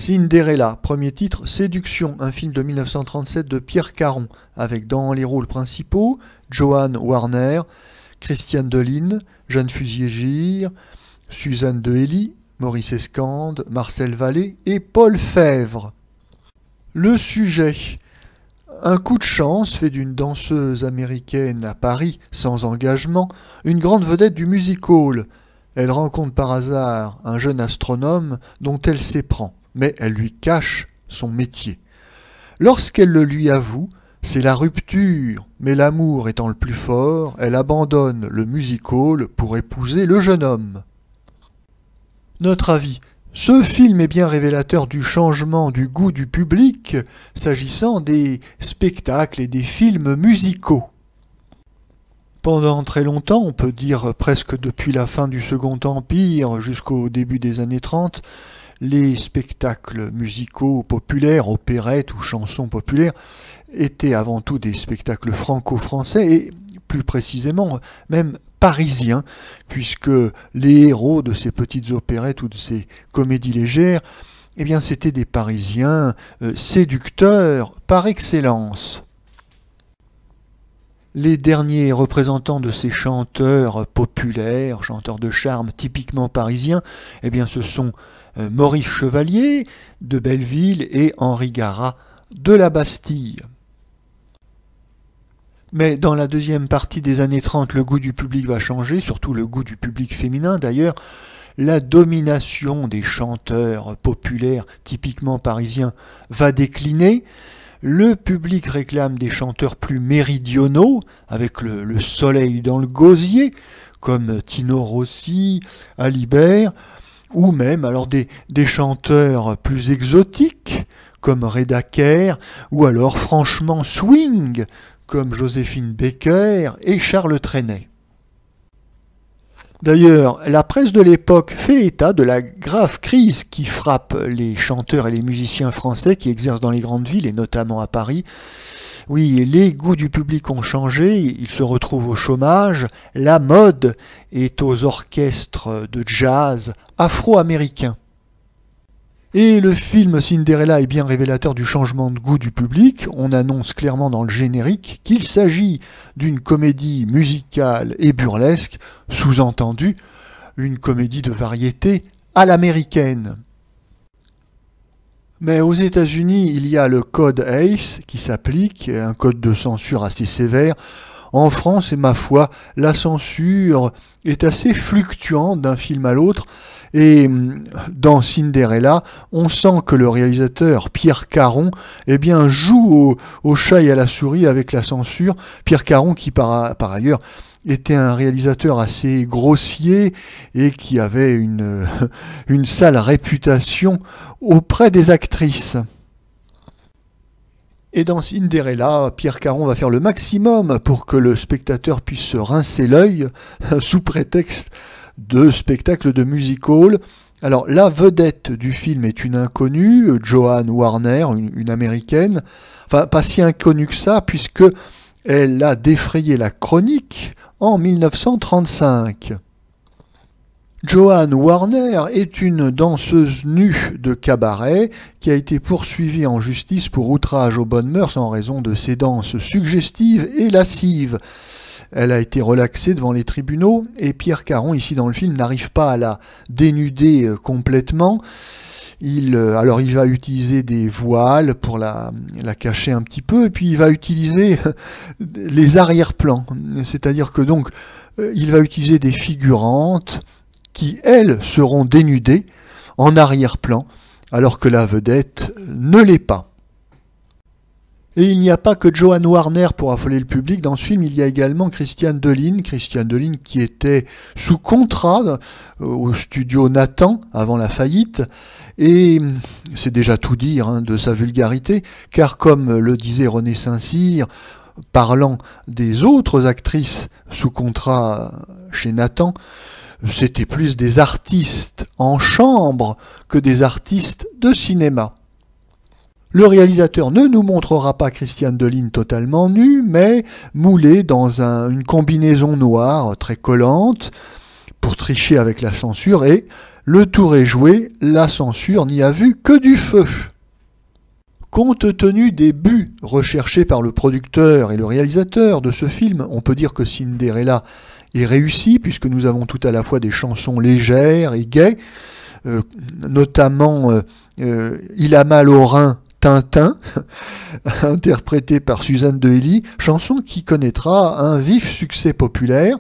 Cinderella, premier titre, Séduction, un film de 1937 de Pierre Caron, avec dans les rôles principaux Joan Warner, Christiane Deline, Jeanne Fusier-Gire, Suzanne Dehély, Maurice Escande, Marcel Vallée et Paul Fèvre. Le sujet: un coup de chance fait d'une danseuse américaine à Paris, sans engagement, une grande vedette du music-hall. Elle rencontre par hasard un jeune astronome dont elle s'éprend, mais elle lui cache son métier. Lorsqu'elle le lui avoue, c'est la rupture, mais l'amour étant le plus fort, elle abandonne le music-hall pour épouser le jeune homme. Notre avis: ce film est bien révélateur du changement du goût du public s'agissant des spectacles et des films musicaux. Pendant très longtemps, on peut dire presque depuis la fin du Second Empire jusqu'au début des années 30, les spectacles musicaux populaires, opérettes ou chansons populaires, étaient avant tout des spectacles franco-français et plus précisément même parisiens, puisque les héros de ces petites opérettes ou de ces comédies légères, eh bien c'était des Parisiens séducteurs par excellence. Les derniers représentants de ces chanteurs populaires, chanteurs de charme typiquement parisiens, eh bien ce sont Maurice Chevalier de Belleville et Henri Garat de la Bastille. Mais dans la deuxième partie des années 30, le goût du public va changer, surtout le goût du public féminin d'ailleurs. La domination des chanteurs populaires typiquement parisiens va décliner. Le public réclame des chanteurs plus méridionaux, avec le soleil dans le gosier, comme Tino Rossi, Alibert, ou même alors des chanteurs plus exotiques, comme Reda Kerr, ou alors franchement swing, comme Joséphine Baker et Charles Trenet. D'ailleurs, la presse de l'époque fait état de la grave crise qui frappe les chanteurs et les musiciens français qui exercent dans les grandes villes, et notamment à Paris. Oui, les goûts du public ont changé, ils se retrouvent au chômage, la mode est aux orchestres de jazz afro-américains. Et le film Cinderella est bien révélateur du changement de goût du public. On annonce clairement dans le générique qu'il s'agit d'une comédie musicale et burlesque, sous-entendu une comédie de variété à l'américaine. Mais aux États-Unis, il y a le code ACE qui s'applique, un code de censure assez sévère. En France, et ma foi, la censure est assez fluctuante d'un film à l'autre. Et dans Cinderella, on sent que le réalisateur Pierre Caron eh bien, joue au chat et à la souris avec la censure. Pierre Caron qui par ailleurs était un réalisateur assez grossier et qui avait une sale réputation auprès des actrices. Et dans Cinderella, Pierre Caron va faire le maximum pour que le spectateur puisse se rincer l'œil sous prétexte de spectacle de music-hall. Alors la vedette du film est une inconnue, Joan Warner, une américaine, enfin pas si inconnue que ça puisque elle a défrayé la chronique en 1935. Joan Warner est une danseuse nue de cabaret qui a été poursuivie en justice pour outrage aux bonnes mœurs en raison de ses danses suggestives et lascives. Elle a été relaxée devant les tribunaux et Pierre Caron, ici dans le film, n'arrive pas à la dénuder complètement. Il va utiliser des voiles pour la cacher un petit peu et puis il va utiliser les arrière-plans. C'est-à-dire que donc il va utiliser des figurantes qui, elles, seront dénudées en arrière-plan alors que la vedette ne l'est pas. Et il n'y a pas que Joan Warner pour affoler le public. Dans ce film, il y a également Christiane Deline qui était sous contrat au studio Nathan avant la faillite. Et c'est déjà tout dire de sa vulgarité, car comme le disait René Saint-Cyr, parlant des autres actrices sous contrat chez Nathan, c'était plus des artistes en chambre que des artistes de cinéma. Le réalisateur ne nous montrera pas Christiane Deline totalement nue, mais moulée dans une combinaison noire très collante, pour tricher avec la censure, et le tour est joué, la censure n'y a vu que du feu. Compte tenu des buts recherchés par le producteur et le réalisateur de ce film, on peut dire que Cinderella est réussi, puisque nous avons tout à la fois des chansons légères et gaies, notamment Il a mal au rein, Tintin, interprété par Suzanne de Hilly, chanson qui connaîtra un vif succès populaire.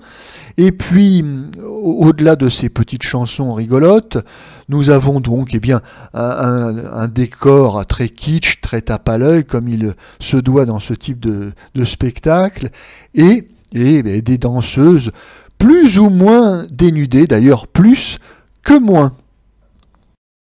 Et puis, au-delà de ces petites chansons rigolotes, nous avons donc un décor très kitsch, très tape à l'œil, comme il se doit dans ce type de spectacle, et des danseuses plus ou moins dénudées, d'ailleurs plus que moins.